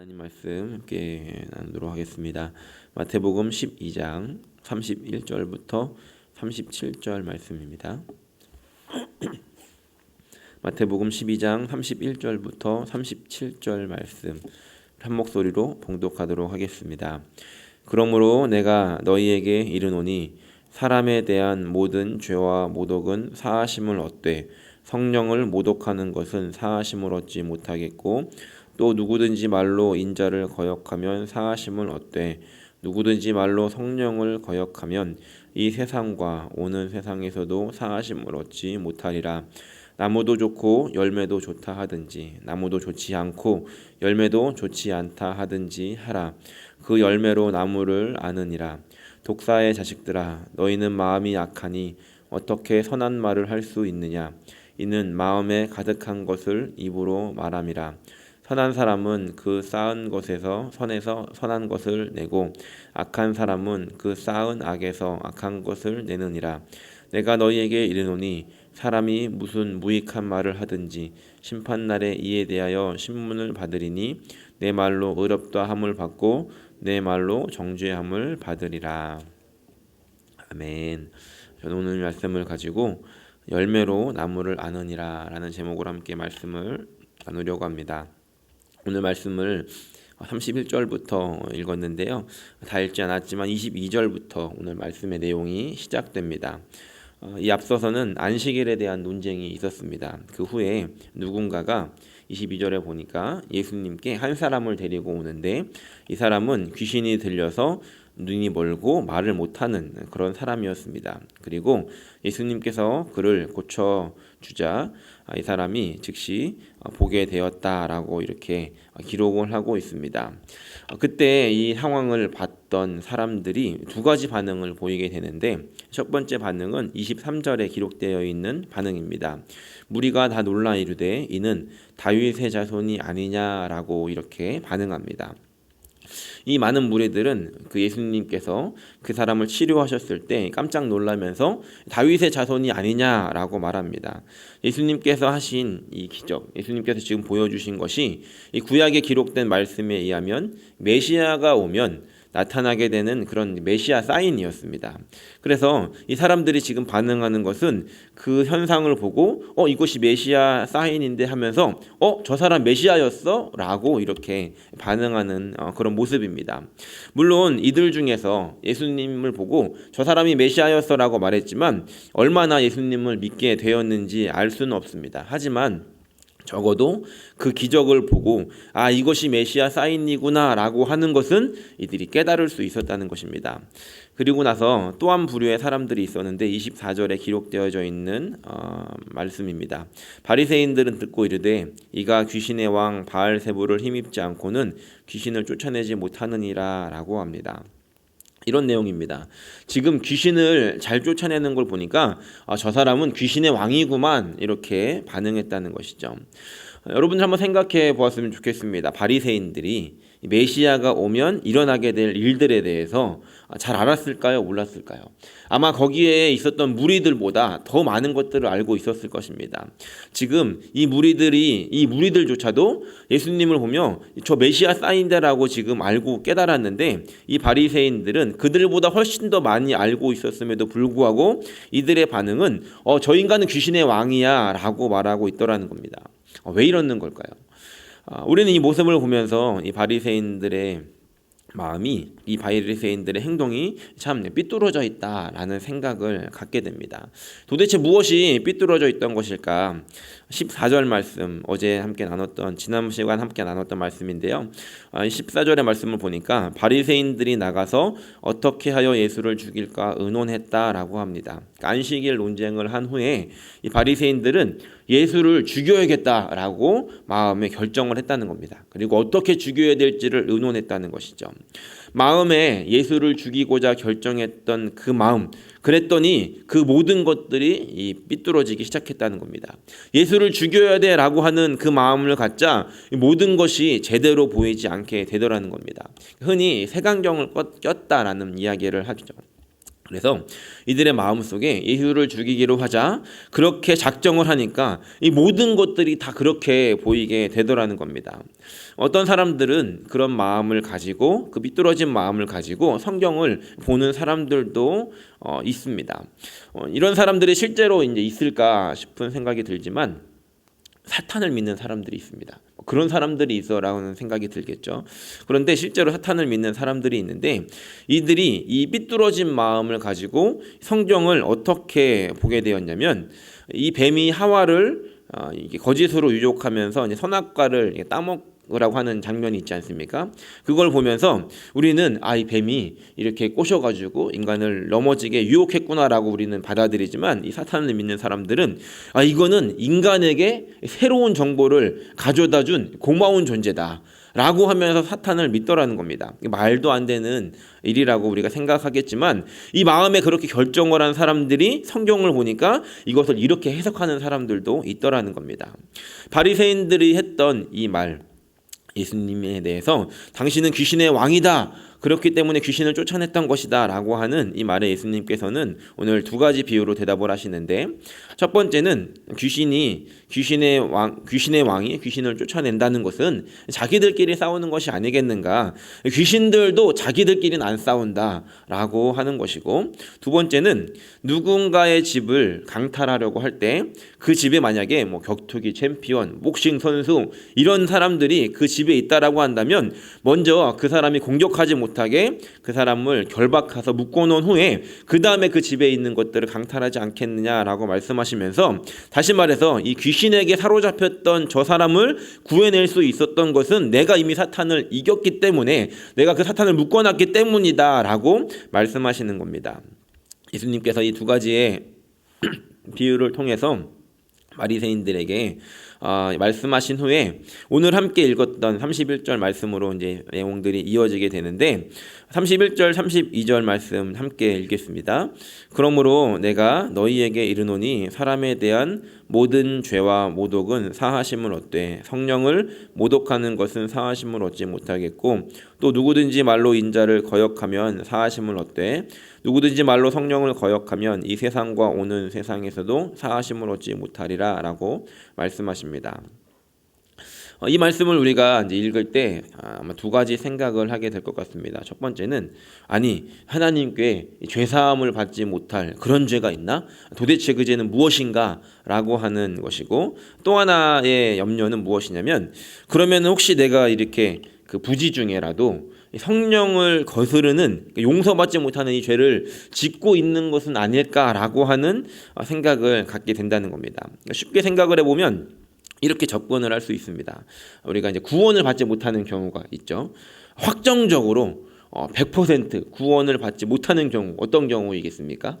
하나님 말씀 함께 나누도록 하겠습니다. 마태복음 12장 31절부터 37절 말씀입니다. 마태복음 12장 31절부터 37절 말씀 한 목소리로 봉독하도록 하겠습니다. 그러므로 내가 너희에게 이르노니 사람에 대한 모든 죄와 모독은 사하심을 얻되 성령을 모독하는 것은 사하심을 얻지 못하겠고 또 누구든지 말로 인자를 거역하면 사하심을 얻되 누구든지 말로 성령을 거역하면 이 세상과 오는 세상에서도 사하심을 얻지 못하리라. 나무도 좋고 열매도 좋다 하든지 나무도 좋지 않고 열매도 좋지 않다 하든지 하라. 그 열매로 나무를 아느니라. 독사의 자식들아, 너희는 마음이 악하니 어떻게 선한 말을 할 수 있느냐? 이는 마음에 가득한 것을 입으로 말함이라. 선한 사람은 그 쌓은 것에서 선한 것을 내고 악한 사람은 그 쌓은 악에서 악한 것을 내느니라. 내가 너희에게 이르노니 사람이 무슨 무익한 말을 하든지 심판날에 이에 대하여 신문을 받으리니 내 말로 의롭다 함을 받고 내 말로 정죄함을 받으리라. 아멘. 저는 오늘 말씀을 가지고 열매로 나무를 아느니라 라는 제목으로 함께 말씀을 나누려고 합니다. 오늘 말씀을 31절부터 읽었는데요. 다 읽지 않았지만 22절부터 오늘 말씀의 내용이 시작됩니다. 이 앞서서는 안식일에 대한 논쟁이 있었습니다. 그 후에 누군가가 22절에 보니까 예수님께 한 사람을 데리고 오는데 이 사람은 귀신이 들려서 눈이 멀고 말을 못하는 그런 사람이었습니다. 그리고 예수님께서 그를 고쳐주자 이 사람이 즉시 보게 되었다라고 이렇게 기록을 하고 있습니다. 그때 이 상황을 봤던 사람들이 두 가지 반응을 보이게 되는데 첫 번째 반응은 23절에 기록되어 있는 반응입니다. 무리가 다 놀라 이르되 이는 다윗의 자손이 아니냐라고 이렇게 반응합니다. 이 많은 무리들은 그 예수님께서 그 사람을 치료하셨을 때 깜짝 놀라면서 다윗의 자손이 아니냐라고 말합니다. 예수님께서 하신 이 기적, 예수님께서 지금 보여주신 것이 이 구약에 기록된 말씀에 의하면 메시아가 오면 나타나게 되는 그런 메시아 사인이었습니다. 그래서 이 사람들이 지금 반응하는 것은 그 현상을 보고 이것이 메시아 사인인데 하면서 저 사람 메시아였어? 라고 이렇게 반응하는 그런 모습입니다. 물론 이들 중에서 예수님을 보고 저 사람이 메시아였어 라고 말했지만 얼마나 예수님을 믿게 되었는지 알 수는 없습니다. 하지만 적어도 그 기적을 보고 이것이 메시아 사인이구나 라고 하는 것은 이들이 깨달을 수 있었다는 것입니다. 그리고 나서 또 한 부류의 사람들이 있었는데 24절에 기록되어져 있는 말씀입니다. 바리새인들은 듣고 이르되 이가 귀신의 왕 바알세불을 힘입지 않고는 귀신을 쫓아내지 못하느니라 라고 합니다. 이런 내용입니다. 지금 귀신을 잘 쫓아내는 걸 보니까 저 사람은 귀신의 왕이구만 이렇게 반응했다는 것이죠. 여러분들 한번 생각해 보았으면 좋겠습니다. 바리새인들이 메시아가 오면 일어나게 될 일들에 대해서 잘 알았을까요? 몰랐을까요? 아마 거기에 있었던 무리들보다 더 많은 것들을 알고 있었을 것입니다. 지금 이 무리들조차도 예수님을 보며 저 메시아 사인이라고 지금 알고 깨달았는데 이 바리새인들은 그들보다 훨씬 더 많이 알고 있었음에도 불구하고 이들의 반응은 저 인간은 귀신의 왕이야 라고 말하고 있더라는 겁니다. 왜 이러는 걸까요? 우리는 이 모습을 보면서 이 바리새인들의 마음이 이 바리새인들의 행동이 참 삐뚤어져 있다라는 생각을 갖게 됩니다. 도대체 무엇이 삐뚤어져 있던 것일까? 14절 말씀 어제 함께 나눴던 지난 시간 함께 나눴던 말씀인데요. 14절의 말씀을 보니까 바리새인들이 나가서 어떻게 하여 예수를 죽일까 의논했다라고 합니다. 안식일 논쟁을 한 후에 이 바리새인들은 예수를 죽여야겠다라고 마음에 결정을 했다는 겁니다. 그리고 어떻게 죽여야 될지를 의논했다는 것이죠. 마음에 예수를 죽이고자 결정했던 그 마음, 그랬더니 그 모든 것들이 삐뚤어지기 시작했다는 겁니다. 예수를 죽여야 돼라고 하는 그 마음을 갖자 모든 것이 제대로 보이지 않게 되더라는 겁니다. 흔히 색안경을 꼈다라는 이야기를 하죠. 그래서 이들의 마음속에 예수를 죽이기로 하자 그렇게 작정을 하니까 이 모든 것들이 다 그렇게 보이게 되더라는 겁니다. 어떤 사람들은 그런 마음을 가지고 그 삐뚤어진 마음을 가지고 성경을 보는 사람들도 있습니다. 이런 사람들이 실제로 이제 있을까 싶은 생각이 들지만 사탄을 믿는 사람들이 있습니다. 그런 사람들이 있어라는 생각이 들겠죠. 그런데 실제로 사탄을 믿는 사람들이 있는데 이들이 이 삐뚤어진 마음을 가지고 성경을 어떻게 보게 되었냐면 이 뱀이 하와를 거짓으로 유혹하면서 이제 선악과를 따먹으라고 하는 장면이 있지 않습니까? 그걸 보면서 우리는 이 뱀이 이렇게 꼬셔가지고 인간을 넘어지게 유혹했구나라고 우리는 받아들이지만 이 사탄을 믿는 사람들은 이거는 인간에게 새로운 정보를 가져다준 고마운 존재다 라고 하면서 사탄을 믿더라는 겁니다. 말도 안 되는 일이라고 우리가 생각하겠지만 이 마음에 그렇게 결정을 한 사람들이 성경을 보니까 이것을 이렇게 해석하는 사람들도 있더라는 겁니다. 바리새인들이 했던 이 말, 예수님에 대해서 당신은 귀신의 왕이다, 그렇기 때문에 귀신을 쫓아냈던 것이다 라고 하는 이 말에 예수님께서는 오늘 두 가지 비유로 대답을 하시는데, 첫 번째는 귀신의 왕이 귀신을 쫓아낸다는 것은 자기들끼리 싸우는 것이 아니겠는가, 귀신들도 자기들끼리는 안 싸운다 라고 하는 것이고, 두 번째는 누군가의 집을 강탈하려고 할 때 그 집에 만약에 격투기 챔피언, 복싱 선수 이런 사람들이 그 집에 있다라고 한다면 먼저 그 사람이 공격하지 못하게 그 사람을 결박해서 묶어놓은 후에 그 다음에 그 집에 있는 것들을 강탈하지 않겠느냐라고 말씀하시면서, 다시 말해서 이 귀신에게 사로잡혔던 저 사람을 구해낼 수 있었던 것은 내가 이미 사탄을 이겼기 때문에, 내가 그 사탄을 묶어놨기 때문이다 라고 말씀하시는 겁니다. 예수님께서 이 두 가지의 비유를 통해서 바리새인들에게 말씀하신 후에 오늘 함께 읽었던 31절 말씀으로 이제 내용들이 이어지게 되는데, 31절 32절 말씀 함께 읽겠습니다. 그러므로 내가 너희에게 이르노니 사람에 대한 모든 죄와 모독은 사하심을 얻되 성령을 모독하는 것은 사하심을 얻지 못하겠고, 또 누구든지 말로 인자를 거역하면 사하심을 얻되 누구든지 말로 성령을 거역하면 이 세상과 오는 세상에서도 사하심을 얻지 못하리라 라고 말씀하십니다. 이 말씀을 우리가 이제 읽을 때 아마 두 가지 생각을 하게 될 것 같습니다. 첫 번째는 하나님께 죄사함을 받지 못할 그런 죄가 있나? 도대체 그 죄는 무엇인가? 라고 하는 것이고, 또 하나의 염려는 무엇이냐면, 그러면 혹시 내가 이렇게 그 부지 중에라도 성령을 거스르는, 용서받지 못하는 이 죄를 짓고 있는 것은 아닐까라고 하는 생각을 갖게 된다는 겁니다. 쉽게 생각을 해보면 이렇게 접근을 할 수 있습니다. 우리가 이제 구원을 받지 못하는 경우가 있죠. 확정적으로 100% 구원을 받지 못하는 경우, 어떤 경우이겠습니까?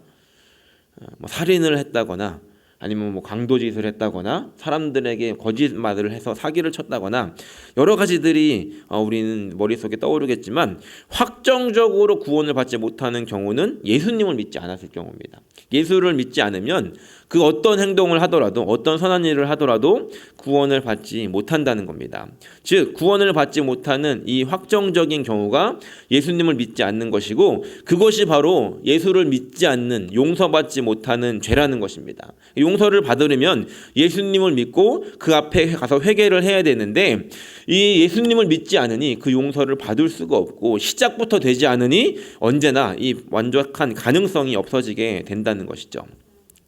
살인을 했다거나 아니면 강도짓을 했다거나 사람들에게 거짓말을 해서 사기를 쳤다거나 여러 가지들이 우리는 머릿속에 떠오르겠지만, 확정적으로 구원을 받지 못하는 경우는 예수님을 믿지 않았을 경우입니다. 예수를 믿지 않으면 그 어떤 행동을 하더라도, 어떤 선한 일을 하더라도 구원을 받지 못한다는 겁니다. 즉 구원을 받지 못하는 이 확정적인 경우가 예수님을 믿지 않는 것이고, 그것이 바로 예수를 믿지 않는, 용서받지 못하는 죄라는 것입니다. 용서를 받으려면 예수님을 믿고 그 앞에 가서 회개를 해야 되는데, 이 예수님을 믿지 않으니 그 용서를 받을 수가 없고, 시작부터 되지 않으니 언제나 이 완벽한 가능성이 없어지게 된다는 것이죠.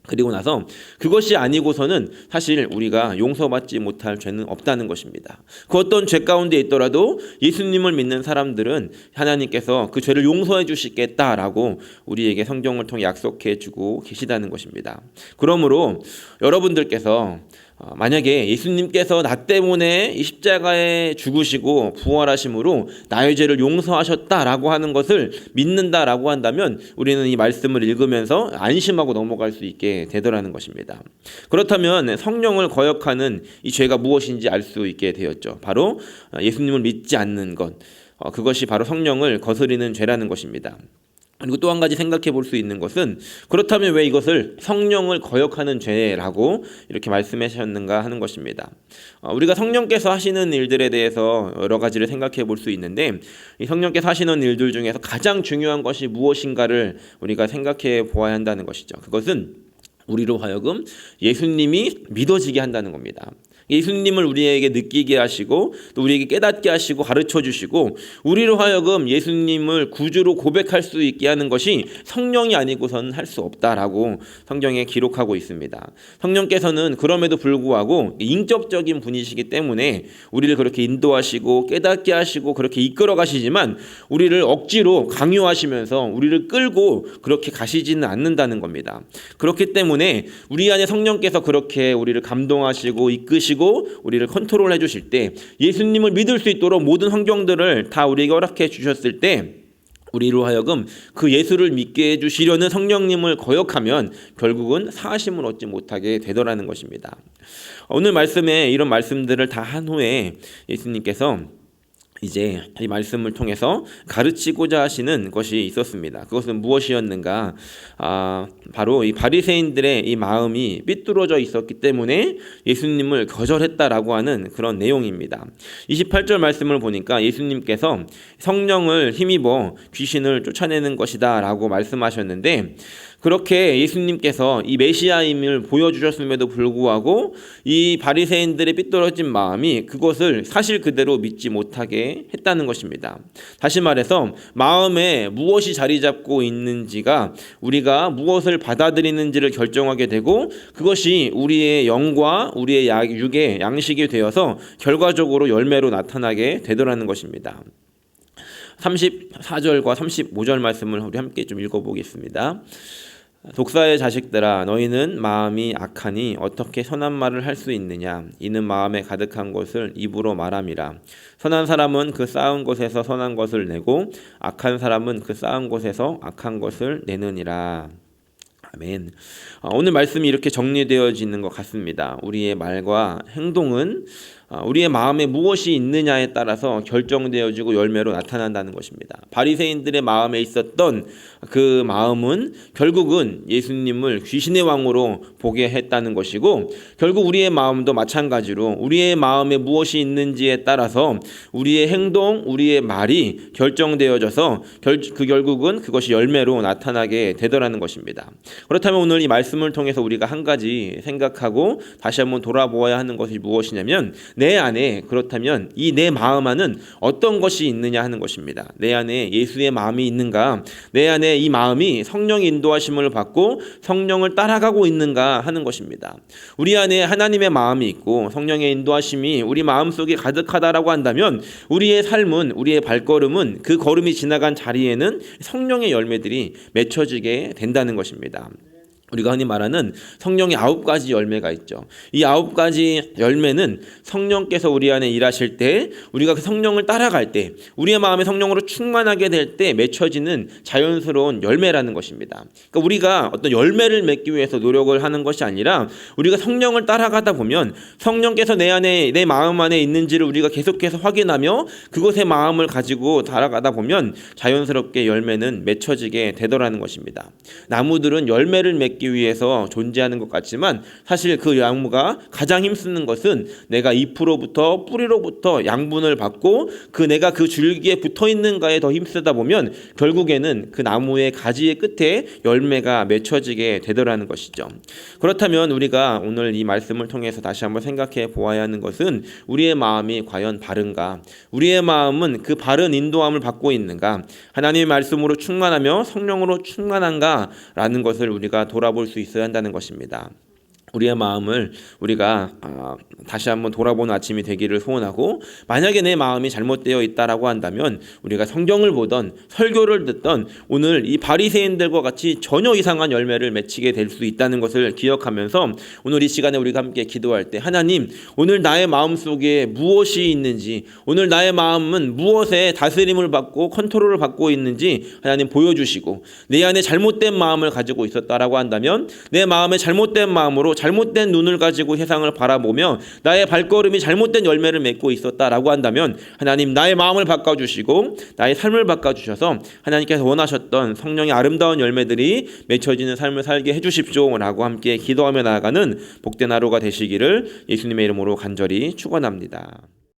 그리고 나서 그것이 아니고서는 사실 우리가 용서받지 못할 죄는 없다는 것입니다. 그 어떤 죄 가운데 있더라도 예수님을 믿는 사람들은 하나님께서 그 죄를 용서해 주시겠다라고 우리에게 성경을 통해 약속해 주고 계시다는 것입니다. 그러므로 여러분들께서 만약에 예수님께서 나 때문에 이 십자가에 죽으시고 부활하심으로 나의 죄를 용서하셨다라고 하는 것을 믿는다라고 한다면 우리는 이 말씀을 읽으면서 안심하고 넘어갈 수 있게 되더라는 것입니다. 그렇다면 성령을 거역하는 이 죄가 무엇인지 알 수 있게 되었죠. 바로 예수님을 믿지 않는 것, 그것이 바로 성령을 거스리는 죄라는 것입니다. 그리고 또 한 가지 생각해 볼 수 있는 것은 그렇다면 왜 이것을 성령을 거역하는 죄라고 이렇게 말씀하셨는가 하는 것입니다. 우리가 성령께서 하시는 일들에 대해서 여러 가지를 생각해 볼 수 있는데 이 성령께서 하시는 일들 중에서 가장 중요한 것이 무엇인가를 우리가 생각해 보아야 한다는 것이죠. 그것은 우리로 하여금 예수님이 믿어지게 한다는 겁니다. 예수님을 우리에게 느끼게 하시고 또 우리에게 깨닫게 하시고 가르쳐 주시고 우리로 하여금 예수님을 구주로 고백할 수 있게 하는 것이 성령이 아니고서는 할 수 없다라고 성경에 기록하고 있습니다. 성령께서는 그럼에도 불구하고 인격적인 분이시기 때문에 우리를 그렇게 인도하시고 깨닫게 하시고 그렇게 이끌어 가시지만 우리를 억지로 강요하시면서 우리를 끌고 그렇게 가시지는 않는다는 겁니다. 그렇기 때문에 우리 안에 성령께서 그렇게 우리를 감동하시고 이끄시고 우리를 컨트롤해 주실 때 예수님을 믿을 수 있도록 모든 환경들을 다 우리에게 허락해 주셨을 때 우리로 하여금 그 예수를 믿게 해주시려는 성령님을 거역하면 결국은 사하심을 얻지 못하게 되더라는 것입니다. 오늘 말씀에 이런 말씀들을 다 한 후에 예수님께서 이제 이 말씀을 통해서 가르치고자 하시는 것이 있었습니다. 그것은 무엇이었는가? 바로 이 바리새인들의 이 마음이 삐뚤어져 있었기 때문에 예수님을 거절했다라고 하는 그런 내용입니다. 28절 말씀을 보니까 예수님께서 성령을 힘입어 귀신을 쫓아내는 것이다 라고 말씀하셨는데 그렇게 예수님께서 이 메시아임을 보여주셨음에도 불구하고 이 바리새인들의 삐뚤어진 마음이 그것을 사실 그대로 믿지 못하게 했다는 것입니다. 다시 말해서 마음에 무엇이 자리 잡고 있는지가 우리가 무엇을 받아들이는지를 결정하게 되고 그것이 우리의 영과 우리의 육의 양식이 되어서 결과적으로 열매로 나타나게 되더라는 것입니다. 34절과 35절 말씀을 우리 함께 좀 읽어보겠습니다. 독사의 자식들아 너희는 마음이 악하니 어떻게 선한 말을 할 수 있느냐 이는 마음에 가득한 것을 입으로 말함이라. 선한 사람은 그 쌓은 곳에서 선한 것을 내고 악한 사람은 그 쌓은 곳에서 악한 것을 내느니라. 아멘. 오늘 말씀이 이렇게 정리되어지는 것 같습니다. 우리의 말과 행동은 우리의 마음에 무엇이 있느냐에 따라서 결정되어지고 열매로 나타난다는 것입니다. 바리새인들의 마음에 있었던 그 마음은 결국은 예수님을 귀신의 왕으로 보게 했다는 것이고 결국 우리의 마음도 마찬가지로 우리의 마음에 무엇이 있는지에 따라서 우리의 행동, 우리의 말이 결정되어져서 결국은 그것이 열매로 나타나게 되더라는 것입니다. 그렇다면 오늘 이 말씀을 통해서 우리가 한 가지 생각하고 다시 한번 돌아보아야 하는 것이 무엇이냐면 내 안에 그렇다면 이 내 마음 안은 어떤 것이 있느냐 하는 것입니다. 내 안에 예수의 마음이 있는가? 내 안에 이 마음이 성령의 인도하심을 받고 성령을 따라가고 있는가 하는 것입니다. 우리 안에 하나님의 마음이 있고 성령의 인도하심이 우리 마음속에 가득하다라고 한다면 우리의 삶은 우리의 발걸음은 그 걸음이 지나간 자리에는 성령의 열매들이 맺혀지게 된다는 것입니다. 우리가 흔히 말하는 성령의 9가지 열매가 있죠. 이 9가지 열매는 성령께서 우리 안에 일하실 때 우리가 그 성령을 따라갈 때 우리의 마음에 성령으로 충만하게 될 때 맺혀지는 자연스러운 열매라는 것입니다. 그러니까 우리가 어떤 열매를 맺기 위해서 노력을 하는 것이 아니라 우리가 성령을 따라가다 보면 성령께서 내 안에 내 마음 안에 있는지를 우리가 계속해서 확인하며 그것의 마음을 가지고 달아가다 보면 자연스럽게 열매는 맺혀지게 되더라는 것입니다. 나무들은 열매를 맺기 위해서 존재하는 것 같지만 사실 그 나무가 가장 힘쓰는 것은 내가 잎으로부터 뿌리로부터 양분을 받고 내가 그 줄기에 붙어 있는가에 더 힘쓰다 보면 결국에는 그 나무의 가지의 끝에 열매가 맺혀지게 되더라는 것이죠. 그렇다면 우리가 오늘 이 말씀을 통해서 다시 한번 생각해 보아야 하는 것은 우리의 마음이 과연 바른가? 우리의 마음은 그 바른 인도함을 받고 있는가? 하나님의 말씀으로 충만하며 성령으로 충만한가? 라는 것을 우리가 돌아볼 수 있어야 한다는 것입니다. 우리의 마음을 우리가 다시 한번 돌아보는 아침이 되기를 소원하고 만약에 내 마음이 잘못되어 있다라고 한다면 우리가 성경을 보던 설교를 듣던 오늘 이 바리새인들과 같이 전혀 이상한 열매를 맺히게 될 수 있다는 것을 기억하면서 오늘 이 시간에 우리가 함께 기도할 때 하나님 오늘 나의 마음속에 무엇이 있는지 오늘 나의 마음은 무엇에 다스림을 받고 컨트롤을 받고 있는지 하나님 보여주시고 내 안에 잘못된 마음을 가지고 있었다라고 한다면 내 마음에 잘못된 마음으로 잘못된 눈을 가지고 세상을 바라보며 나의 발걸음이 잘못된 열매를 맺고 있었다라고 한다면 하나님 나의 마음을 바꿔주시고 나의 삶을 바꿔주셔서 하나님께서 원하셨던 성령의 아름다운 열매들이 맺혀지는 삶을 살게 해주십시오라고 함께 기도하며 나아가는 복된 하루가 되시기를 예수님의 이름으로 간절히 축원합니다.